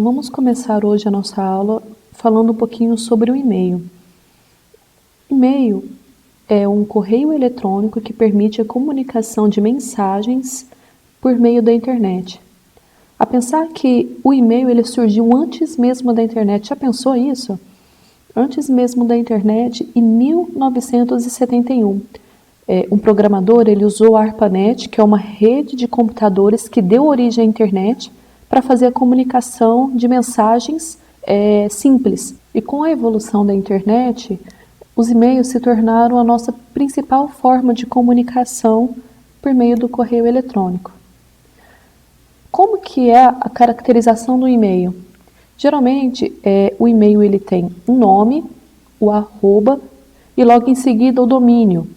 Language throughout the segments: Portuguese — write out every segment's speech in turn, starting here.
Vamos começar hoje a nossa aula falando um pouquinho sobre o e-mail. E-mail é um correio eletrônico que permite a comunicação de mensagens por meio da internet. A pensar que o e-mail ele surgiu antes mesmo da internet. Já pensou isso? Antes mesmo da internet, em 1971. Um programador ele usou a ARPANET, que é uma rede de computadores que deu origem à internet, para fazer a comunicação de mensagens simples. E com a evolução da internet, os e-mails se tornaram a nossa principal forma de comunicação por meio do correio eletrônico. Como que é a caracterização do e-mail? Geralmente, o e-mail ele tem um nome, o arroba e logo em seguida o domínio.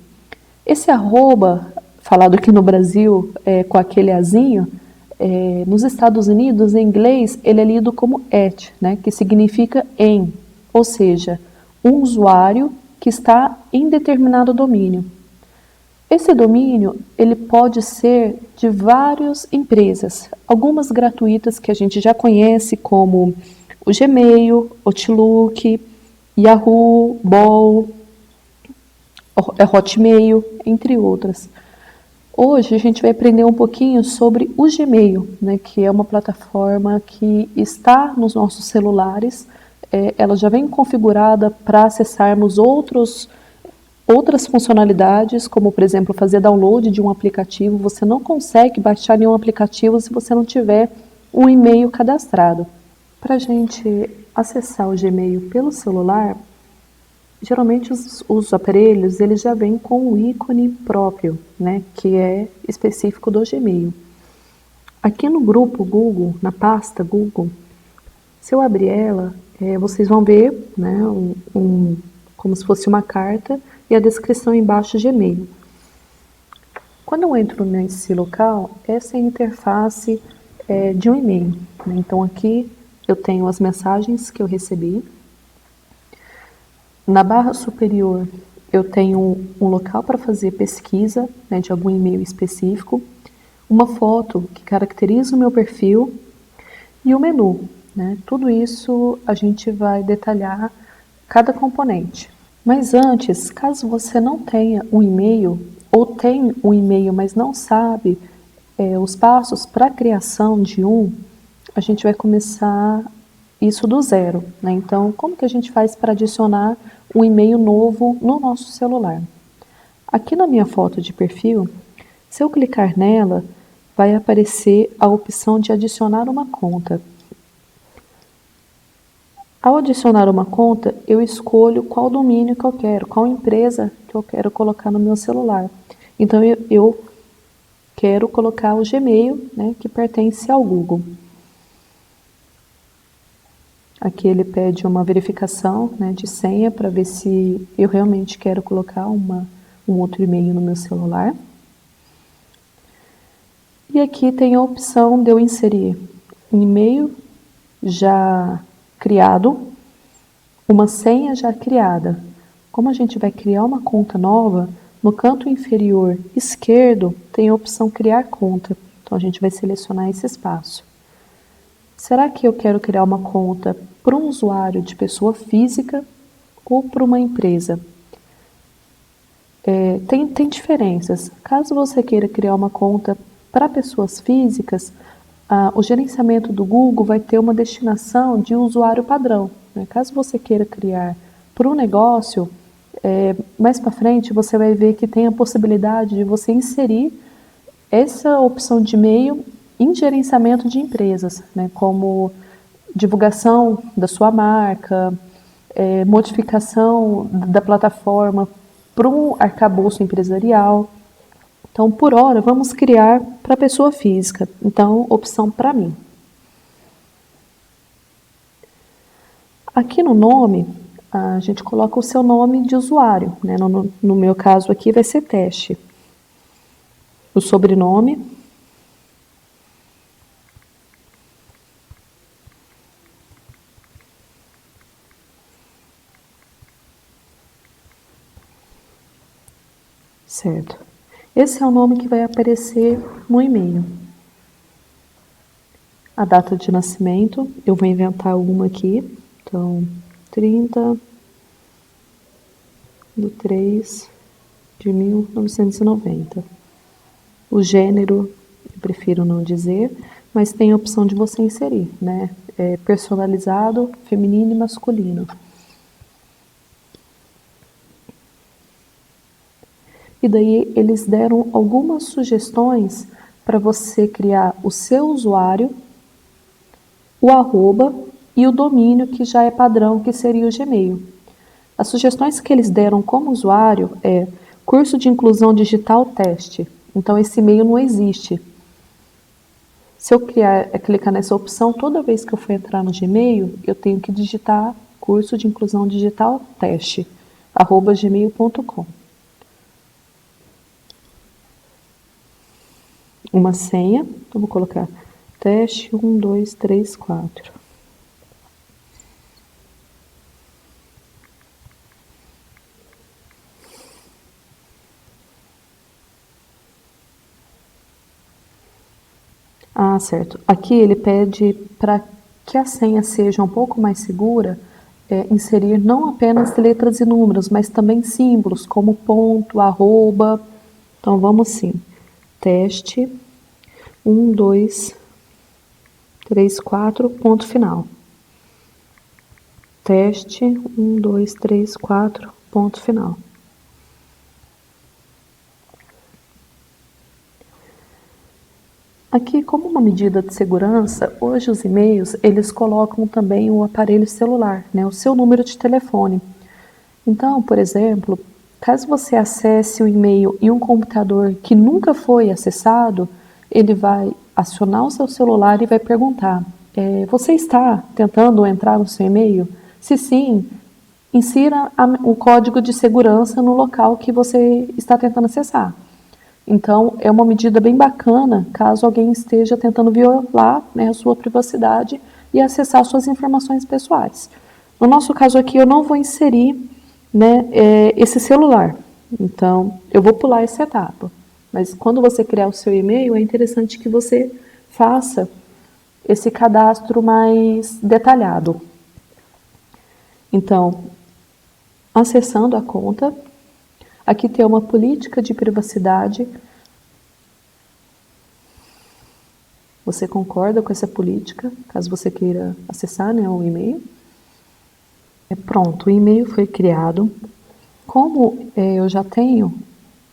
Esse arroba, falado aqui no Brasil com aquele azinho, nos Estados Unidos, em inglês, ele é lido como at, né, que significa em, ou seja, um usuário que está em determinado domínio. Esse domínio ele pode ser de várias empresas, algumas gratuitas que a gente já conhece, como o Gmail, Outlook, Yahoo, Ball, Hotmail, entre outras. Hoje a gente vai aprender um pouquinho sobre o Gmail, né, que é uma plataforma que está nos nossos celulares. Ela já vem configurada para acessarmos outras funcionalidades, como por exemplo fazer download de um aplicativo. Você não consegue baixar nenhum aplicativo se você não tiver um e-mail cadastrado. Para a gente acessar o Gmail pelo celular, geralmente os aparelhos eles já vêm com o ícone próprio, né, que é específico do Gmail. Aqui no grupo Google, na pasta Google, se eu abrir ela, vocês vão ver, né, como se fosse uma carta e a descrição embaixo Gmail. Quando eu entro nesse local, essa é a interface de um e-mail, né? Então aqui eu tenho as mensagens que eu recebi. Na barra superior eu tenho um local para fazer pesquisa, né, de algum e-mail específico, uma foto que caracteriza o meu perfil e o menu, né? Tudo isso a gente vai detalhar cada componente. Mas antes, caso você não tenha um e-mail ou tem um e-mail, mas não sabe os passos para a criação de um, a gente vai começar isso do zero, né? Então, como que a gente faz para adicionar um e-mail novo no nosso celular? Aqui na minha foto de perfil, se eu clicar nela, vai aparecer a opção de adicionar uma conta. Ao adicionar uma conta, eu escolho qual domínio que eu quero, qual empresa que eu quero colocar no meu celular. Então, eu quero colocar o Gmail, né, que pertence ao Google. Aqui ele pede uma verificação, né, de senha para ver se eu realmente quero colocar um outro e-mail no meu celular. E aqui tem a opção de eu inserir um e-mail já criado, uma senha já criada. Como a gente vai criar uma conta nova, no canto inferior esquerdo tem a opção criar conta. Então a gente vai selecionar esse espaço. Será que eu quero criar uma conta para um usuário de pessoa física ou para uma empresa? Tem diferenças. Caso você queira criar uma conta para pessoas físicas, o gerenciamento do Google vai ter uma destinação de usuário padrão, né? Caso você queira criar para um negócio, mais para frente você vai ver que tem a possibilidade de você inserir essa opção de e-mail em gerenciamento de empresas, né? Como divulgação da sua marca, modificação da plataforma para um arcabouço empresarial. Então, por hora, vamos criar para pessoa física. Então, opção para mim. Aqui no nome, a gente coloca o seu nome de usuário, né? No meu caso aqui vai ser teste. O sobrenome. Certo. Esse é o nome que vai aparecer no e-mail. A data de nascimento, eu vou inventar uma aqui. Então, 30/3/1990. O gênero, eu prefiro não dizer, mas tem a opção de você inserir, né? Personalizado, feminino e masculino. E daí eles deram algumas sugestões para você criar o seu usuário, o arroba e o domínio, que já é padrão, que seria o Gmail. As sugestões que eles deram como usuário é curso de inclusão digital teste. Então esse e-mail não existe. Se eu clicar nessa opção, toda vez que eu for entrar no Gmail, eu tenho que digitar curso de inclusão digital teste, @gmail.com. Uma senha, então vou colocar teste 1, 2, 3, 4. Ah, certo. Aqui ele pede para que a senha seja um pouco mais segura, inserir não apenas letras e números, mas também símbolos, como ponto, arroba. Então vamos sim. Teste 1, 2, 3, 4, ponto final. Teste 1, 2, 3, 4, ponto final. Aqui, como uma medida de segurança, hoje os e-mails, eles colocam também o aparelho celular, né, o seu número de telefone. Então, por exemplo, caso você acesse o e-mail em um computador que nunca foi acessado, ele vai acionar o seu celular e vai perguntar: você está tentando entrar no seu e-mail? Se sim, insira o código de segurança no local que você está tentando acessar. Então, é uma medida bem bacana caso alguém esteja tentando violar, né, a sua privacidade e acessar suas informações pessoais. No nosso caso aqui, eu não vou inserir, né, esse celular. Então, eu vou pular essa etapa. Mas quando você criar o seu e-mail, é interessante que você faça esse cadastro mais detalhado. Então, acessando a conta, aqui tem uma política de privacidade. Você concorda com essa política, caso você queira acessar, né, o e-mail. Pronto, o e-mail foi criado. Como eu já tenho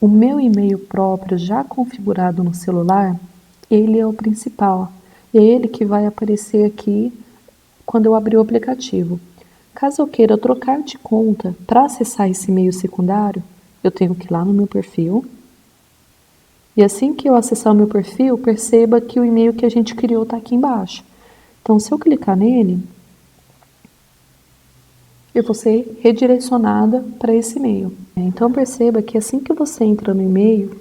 o meu e-mail próprio já configurado no celular, ele é o principal. É ele que vai aparecer aqui quando eu abrir o aplicativo. Caso eu queira trocar de conta para acessar esse e-mail secundário, eu tenho que ir lá no meu perfil. E assim que eu acessar o meu perfil, perceba que o e-mail que a gente criou está aqui embaixo. Então, se eu clicar nele, eu vou ser redirecionada para esse e-mail. Então, perceba que assim que você entra no e-mail,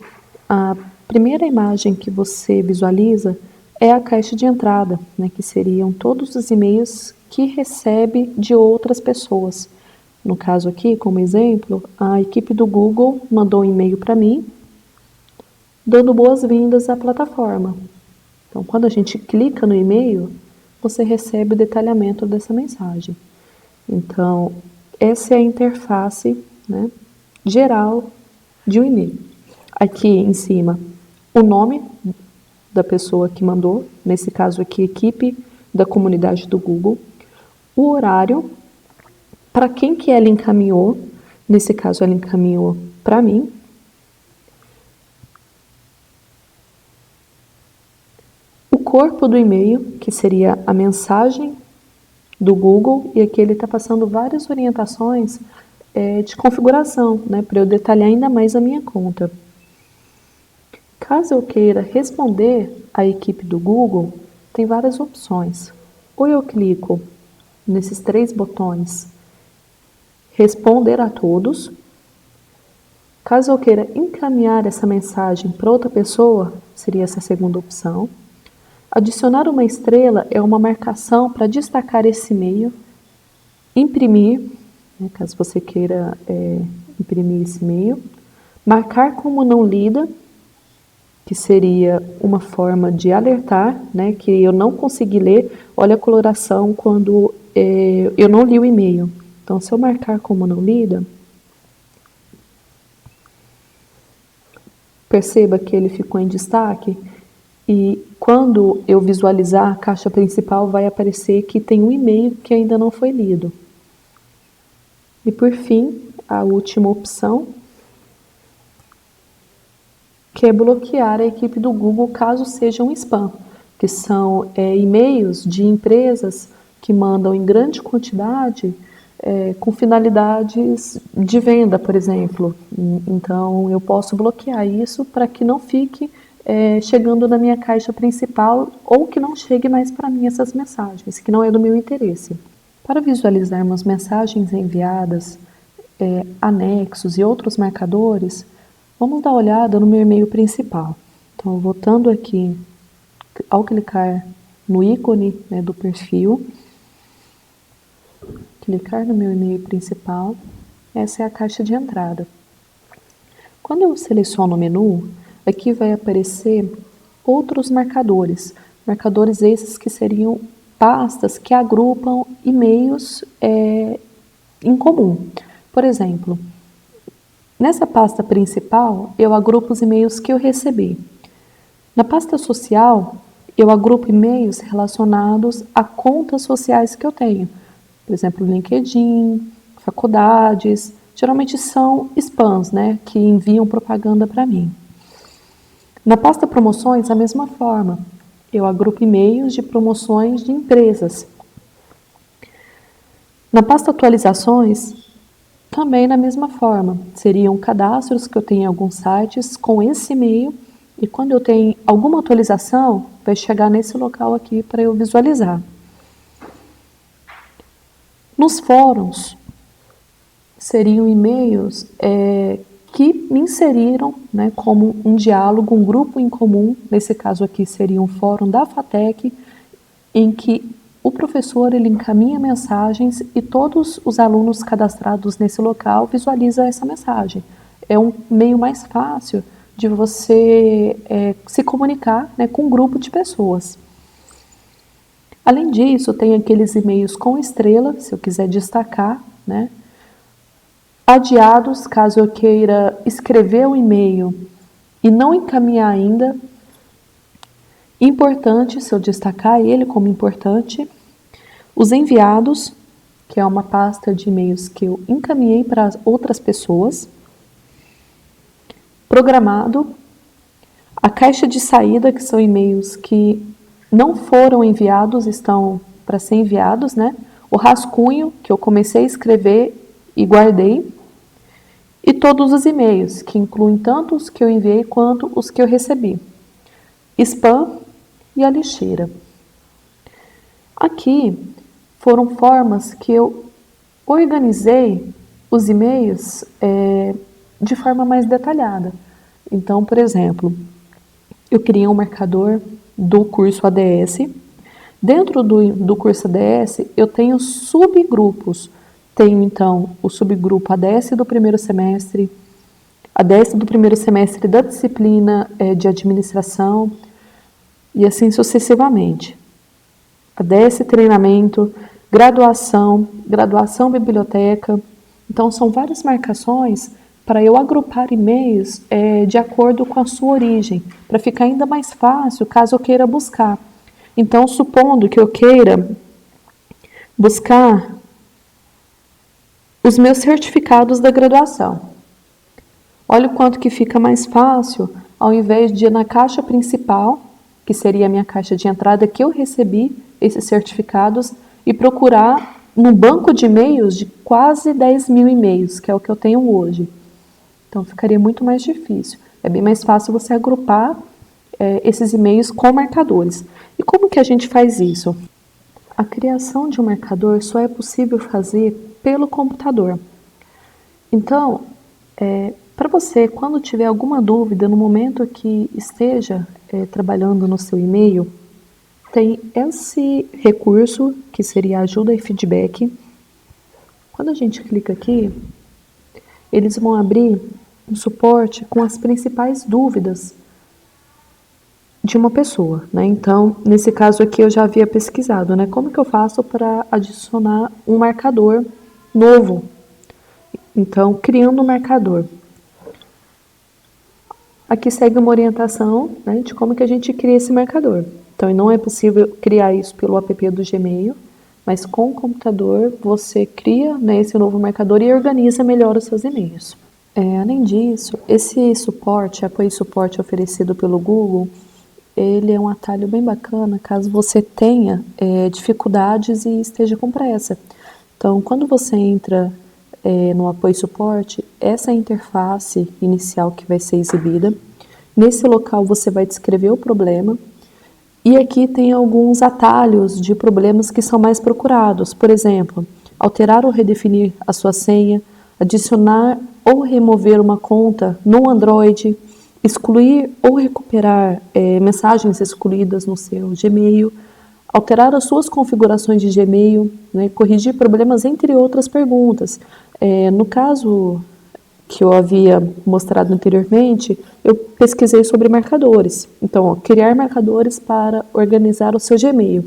a primeira imagem que você visualiza é a caixa de entrada, né, que seriam todos os e-mails que recebe de outras pessoas. No caso aqui, como exemplo, a equipe do Google mandou um e-mail para mim, dando boas-vindas à plataforma. Então, quando a gente clica no e-mail, você recebe o detalhamento dessa mensagem. Então, essa é a interface, né, geral de um e-mail. Aqui em cima, o nome da pessoa que mandou, nesse caso aqui, equipe da comunidade do Google, o horário, para quem que ela encaminhou, nesse caso ela encaminhou para mim, o corpo do e-mail, que seria a mensagem do Google, e aqui ele está passando várias orientações de configuração, né, para eu detalhar ainda mais a minha conta. Caso eu queira responder à equipe do Google, tem várias opções. Ou eu clico nesses 3 botões, responder a todos. Caso eu queira encaminhar essa mensagem para outra pessoa, seria essa segunda opção. Adicionar uma estrela é uma marcação para destacar esse e-mail. Imprimir, né, caso você queira imprimir esse e-mail. Marcar como não lida, que seria uma forma de alertar, né, que eu não consegui ler. Olha a coloração quando eu não li o e-mail. Então, se eu marcar como não lida, perceba que ele ficou em destaque e quando eu visualizar a caixa principal vai aparecer que tem um e-mail que ainda não foi lido. E por fim, a última opção, que é bloquear a equipe do Google caso seja um spam, que são e-mails de empresas que mandam em grande quantidade com finalidades de venda, por exemplo. Então, eu posso bloquear isso para que não fique chegando na minha caixa principal ou que não chegue mais para mim essas mensagens, que não é do meu interesse. Para visualizarmos mensagens enviadas, anexos e outros marcadores, vamos dar uma olhada no meu e-mail principal. Então, voltando aqui, ao clicar no ícone, né, do perfil, clicar no meu e-mail principal, essa é a caixa de entrada. Quando eu seleciono o menu, aqui vai aparecer outros marcadores. Marcadores esses que seriam pastas que agrupam e-mails em comum. Por exemplo, nessa pasta principal, eu agrupo os e-mails que eu recebi. Na pasta social, eu agrupo e-mails relacionados a contas sociais que eu tenho. Por exemplo, LinkedIn, faculdades, geralmente são spams, né, que enviam propaganda para mim. Na pasta promoções, a mesma forma. Eu agrupo e-mails de promoções de empresas. Na pasta atualizações, também na mesma forma. Seriam cadastros que eu tenho em alguns sites com esse e-mail e quando eu tenho alguma atualização, vai chegar nesse local aqui para eu visualizar. Nos fóruns, seriam e-mails que me inseriram, né, como um diálogo, um grupo em comum. Nesse caso aqui seria um fórum da FATEC, em que o professor ele encaminha mensagens e todos os alunos cadastrados nesse local visualizam essa mensagem. É um meio mais fácil de você se comunicar, né, com um grupo de pessoas. Além disso, tem aqueles e-mails com estrela, se eu quiser destacar, né? Adiados, caso eu queira escrever o e-mail e não encaminhar ainda. Importante, se eu destacar ele como importante. Os enviados, que é uma pasta de e-mails que eu encaminhei para outras pessoas. Programado. A caixa de saída, que são e-mails que não foram enviados, estão para ser enviados, né? O rascunho, que eu comecei a escrever e guardei. E todos os e-mails, que incluem tanto os que eu enviei quanto os que eu recebi. Spam e a lixeira. Aqui foram formas que eu organizei os e-mails de forma mais detalhada. Então, por exemplo, eu criei um marcador do curso ADS. Dentro do curso ADS, eu tenho subgrupos. Tenho, então, o subgrupo ADS do primeiro semestre, ADS do primeiro semestre da disciplina de administração, e assim sucessivamente. ADS treinamento, graduação biblioteca. Então, são várias marcações para eu agrupar e-mails de acordo com a sua origem, para ficar ainda mais fácil caso eu queira buscar. Então, supondo que eu queira buscar os meus certificados da graduação. Olha o quanto que fica mais fácil, ao invés de ir na caixa principal, que seria a minha caixa de entrada, que eu recebi esses certificados, e procurar num banco de e-mails de quase 10 mil e-mails, que é o que eu tenho hoje. Então, ficaria muito mais difícil. É bem mais fácil você agrupar esses e-mails com marcadores. E como que a gente faz isso? A criação de um marcador só é possível fazer pelo computador. Então, para você, quando tiver alguma dúvida, no momento que esteja trabalhando no seu e-mail, tem esse recurso, que seria ajuda e feedback. Quando a gente clica aqui, eles vão abrir um suporte com as principais dúvidas de uma pessoa, né? Então, nesse caso aqui eu já havia pesquisado, né? Como que eu faço para adicionar um marcador novo? Então, criando um marcador. Aqui segue uma orientação, né, de como que a gente cria esse marcador. Então, não é possível criar isso pelo app do Gmail, mas com o computador você cria, né, esse novo marcador e organiza melhor os seus e-mails. Além disso, esse suporte, apoio e suporte oferecido pelo Google, ele é um atalho bem bacana caso você tenha dificuldades e esteja com pressa. Então, quando você entra no apoio e suporte, essa é a interface inicial que vai ser exibida. Nesse local você vai descrever o problema e aqui tem alguns atalhos de problemas que são mais procurados. Por exemplo, alterar ou redefinir a sua senha, adicionar ou remover uma conta no Android, excluir ou recuperar mensagens excluídas no seu Gmail, alterar as suas configurações de Gmail, né, corrigir problemas, entre outras perguntas. No caso que eu havia mostrado anteriormente, eu pesquisei sobre marcadores. Então, criar marcadores para organizar o seu Gmail.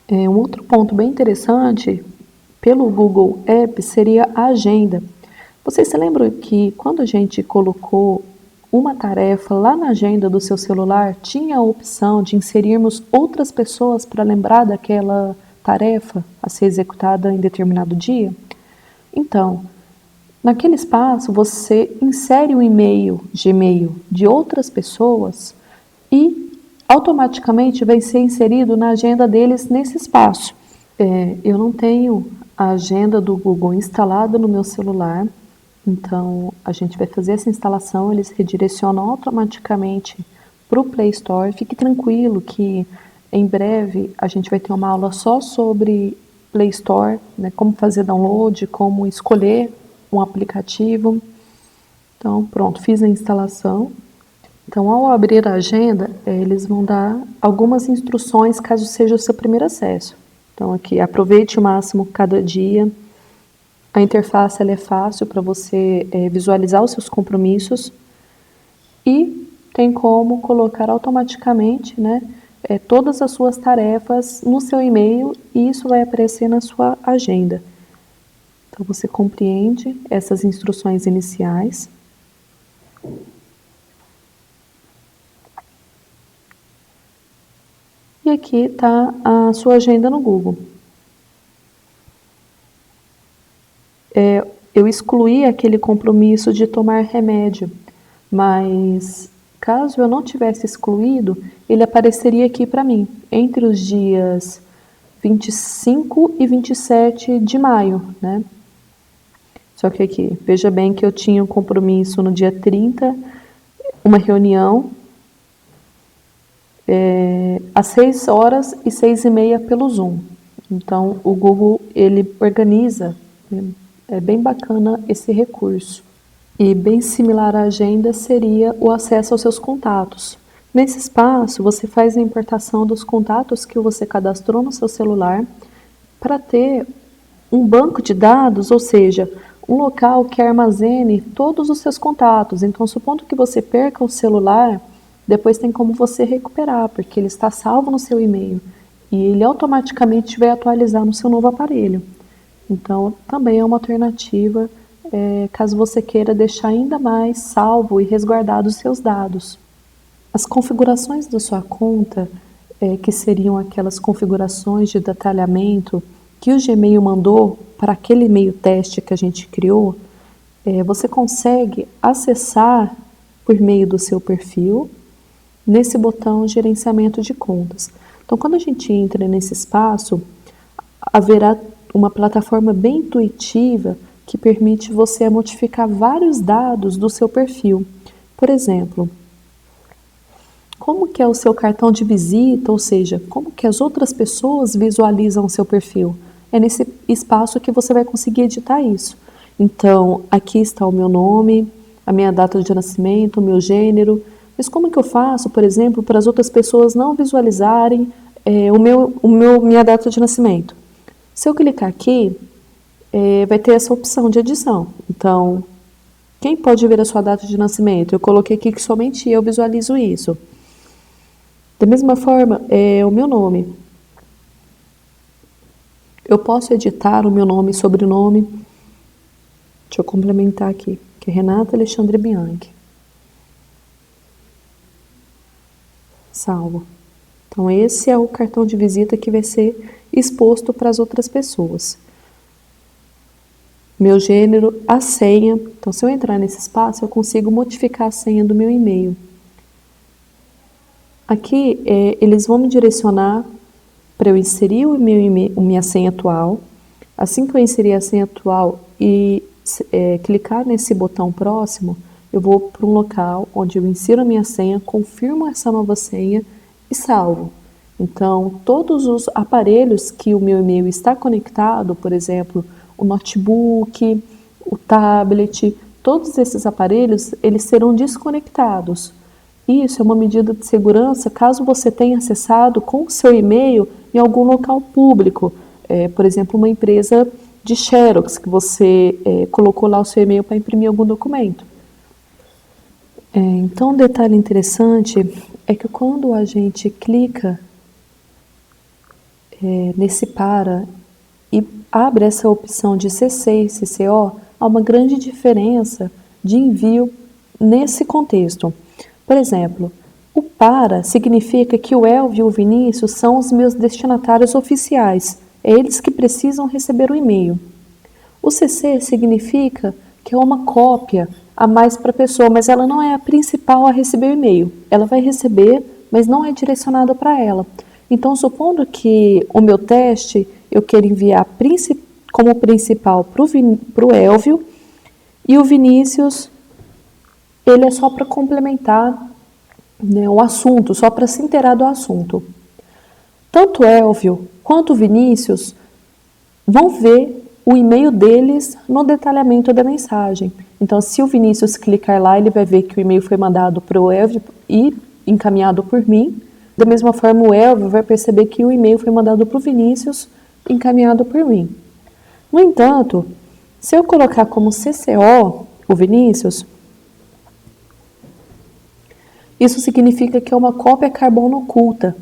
Um outro ponto bem interessante pelo Google Apps seria a agenda. Vocês se lembram que quando a gente colocou uma tarefa lá na agenda do seu celular, tinha a opção de inserirmos outras pessoas para lembrar daquela tarefa a ser executada em determinado dia? Então, naquele espaço, você insere o e-mail Gmail de outras pessoas e automaticamente vai ser inserido na agenda deles nesse espaço. Eu não tenho a agenda do Google instalada no meu celular, então a gente vai fazer essa instalação, eles redirecionam automaticamente para o Play Store. Fique tranquilo que em breve a gente vai ter uma aula só sobre Play Store, né, como fazer download, como escolher um aplicativo. Então, pronto, fiz a instalação. Então, ao abrir a agenda, eles vão dar algumas instruções caso seja o seu primeiro acesso. Então, aqui, aproveite o máximo cada dia. A interface ela é fácil para você visualizar os seus compromissos e tem como colocar automaticamente, né, todas as suas tarefas no seu e-mail e isso vai aparecer na sua agenda. Então, você compreende essas instruções iniciais. E aqui está a sua agenda no Google. Eu excluí aquele compromisso de tomar remédio, mas caso eu não tivesse excluído, ele apareceria aqui para mim, entre os dias 25 e 27 de maio, né? Só que aqui, veja bem que eu tinha um compromisso no dia 30, uma reunião, às 6 horas e 6h30 pelo Zoom. Então, o Google, ele organiza, né? É bem bacana esse recurso. E bem similar à agenda seria o acesso aos seus contatos. Nesse espaço, você faz a importação dos contatos que você cadastrou no seu celular para ter um banco de dados, ou seja, um local que armazene todos os seus contatos. Então, supondo que você perca o celular, depois tem como você recuperar, porque ele está salvo no seu e-mail e ele automaticamente vai atualizar no seu novo aparelho. Então, também é uma alternativa caso você queira deixar ainda mais salvo e resguardado os seus dados. As configurações da sua conta, que seriam aquelas configurações de detalhamento que o Gmail mandou para aquele e-mail teste que a gente criou, você consegue acessar por meio do seu perfil nesse botão gerenciamento de contas. Então, quando a gente entra nesse espaço, haverá uma plataforma bem intuitiva que permite você modificar vários dados do seu perfil. Por exemplo, como que é o seu cartão de visita, ou seja, como que as outras pessoas visualizam o seu perfil. É nesse espaço que você vai conseguir editar isso. Então, aqui está o meu nome, a minha data de nascimento, o meu gênero. Mas como que eu faço, por exemplo, para as outras pessoas não visualizarem minha data de nascimento? Se eu clicar aqui, vai ter essa opção de edição. Então, quem pode ver a sua data de nascimento? Eu coloquei aqui que somente eu visualizo isso. Da mesma forma, o meu nome. Eu posso editar o meu nome e sobrenome. Deixa eu complementar aqui, que é Renata Alexandre Bianchi. Salvo. Então, esse é o cartão de visita que vai ser exposto para as outras pessoas. Meu gênero, a senha. Então, se eu entrar nesse espaço, eu consigo modificar a senha do meu e-mail. Aqui, eles vão me direcionar para eu inserir o meu e-mail, minha senha atual. Assim que eu inserir a senha atual e clicar nesse botão próximo, eu vou para um local onde eu insiro a minha senha, confirmo essa nova senha e salvo. Então, todos os aparelhos que o meu e-mail está conectado, por exemplo, o notebook, o tablet, todos esses aparelhos, eles serão desconectados. Isso é uma medida de segurança caso você tenha acessado com o seu e-mail em algum local público, por exemplo, uma empresa de Xerox, que você colocou lá o seu e-mail para imprimir algum documento. Então, um detalhe interessante é que quando a gente clica nesse para e abre essa opção de CC e CCO, há uma grande diferença de envio nesse contexto. Por exemplo, o para significa que o Elvio e o Vinícius são os meus destinatários oficiais, é eles que precisam receber o e-mail. O CC significa que é uma cópia a mais para a pessoa, mas ela não é a principal a receber o e-mail. Ela vai receber, mas não é direcionada para ela. Então, supondo que o meu teste eu quero enviar como principal para o Elvio e o Vinícius, ele é só para complementar, né, o assunto, só para se inteirar do assunto. Tanto o Elvio quanto o Vinícius vão ver o e-mail deles no detalhamento da mensagem. Então, se o Vinícius clicar lá, ele vai ver que o e-mail foi mandado para o Elvio e encaminhado por mim. Da mesma forma, o Elvio vai perceber que o e-mail foi mandado para o Vinícius, encaminhado por mim. No entanto, se eu colocar como CCO o Vinícius, isso significa que é uma cópia carbono oculta.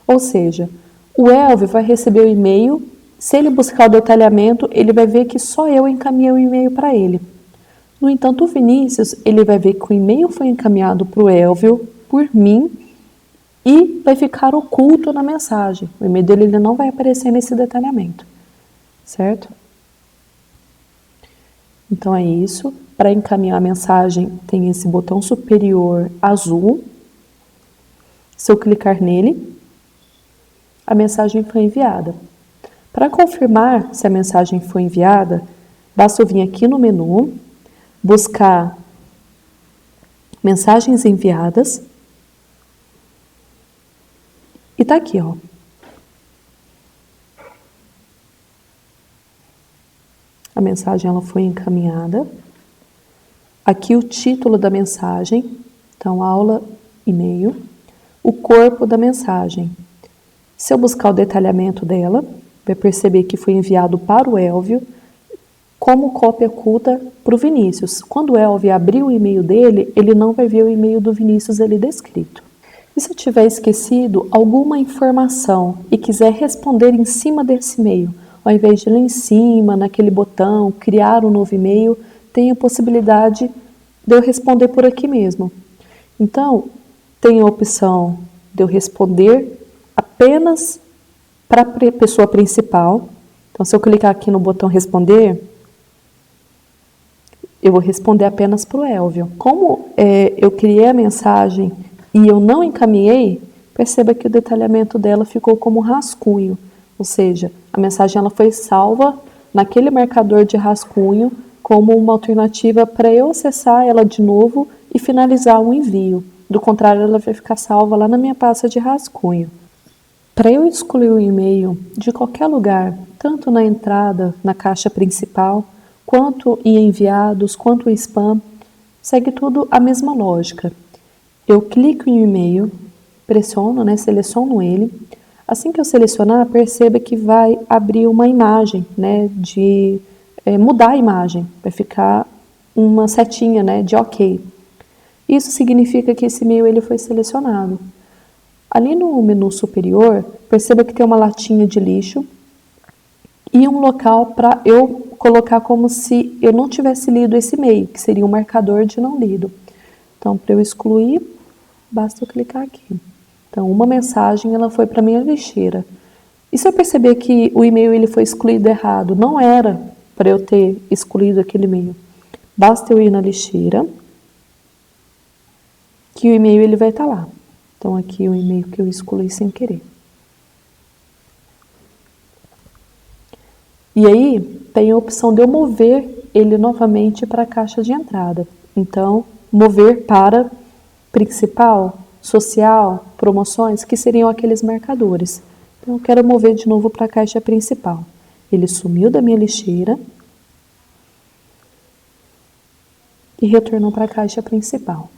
Ou seja, o Elvio vai receber o e-mail, se ele buscar o detalhamento, ele vai ver que só eu encaminhei o e-mail para ele. No entanto, o Vinícius, ele vai ver que o e-mail foi encaminhado para o Elvio, por mim, e vai ficar oculto na mensagem. O e-mail dele ele não vai aparecer nesse detalhamento, certo? Então é isso. Para encaminhar a mensagem, tem esse botão superior azul. Se eu clicar nele, a mensagem foi enviada. Para confirmar se a mensagem foi enviada, basta eu vir aqui no menu, buscar mensagens enviadas, e tá aqui, ó. A mensagem ela foi encaminhada. Aqui o título da mensagem, então aula, e-mail, o corpo da mensagem. Se eu buscar o detalhamento dela, vai perceber que foi enviado para o Elvio como cópia oculta para o Vinícius. Quando o Elvio abrir o e-mail dele, ele não vai ver o e-mail do Vinícius ali descrito. E se eu tiver esquecido alguma informação e quiser responder em cima desse e-mail, ao invés de ir lá em cima, naquele botão, criar um novo e-mail, tem a possibilidade de eu responder por aqui mesmo. Então, tem a opção de eu responder apenas para a pessoa principal. Então, se eu clicar aqui no botão responder, eu vou responder apenas para o Elvio. Como eu criei a mensagem e eu não encaminhei, perceba que o detalhamento dela ficou como rascunho. Ou seja, a mensagem ela foi salva naquele marcador de rascunho como uma alternativa para eu acessar ela de novo e finalizar o envio. Do contrário, ela vai ficar salva lá na minha pasta de rascunho. Para eu excluir o e-mail de qualquer lugar, tanto na entrada, na caixa principal, quanto em enviados, quanto em spam, segue tudo a mesma lógica. Eu clico em e-mail, pressiono, seleciono ele. Assim que eu selecionar, perceba que vai abrir uma imagem, de mudar a imagem. Vai ficar uma setinha, de OK. Isso significa que esse e-mail ele foi selecionado. Ali no menu superior, perceba que tem uma latinha de lixo e um local para eu colocar como se eu não tivesse lido esse e-mail, que seria um marcador de não lido. Então, para eu excluir, basta eu clicar aqui. Então, uma mensagem ela foi para minha lixeira. E se eu perceber que o e-mail ele foi excluído errado, não era para eu ter excluído aquele e-mail. Basta eu ir na lixeira, que o e-mail ele vai estar lá. Então, aqui o e-mail que eu excluí sem querer. E aí, tem a opção de eu mover ele novamente para a caixa de entrada. Então, mover para principal, social, promoções, que seriam aqueles marcadores. Então, eu quero mover de novo para a caixa principal. Ele sumiu da minha lixeira e retornou para a caixa principal.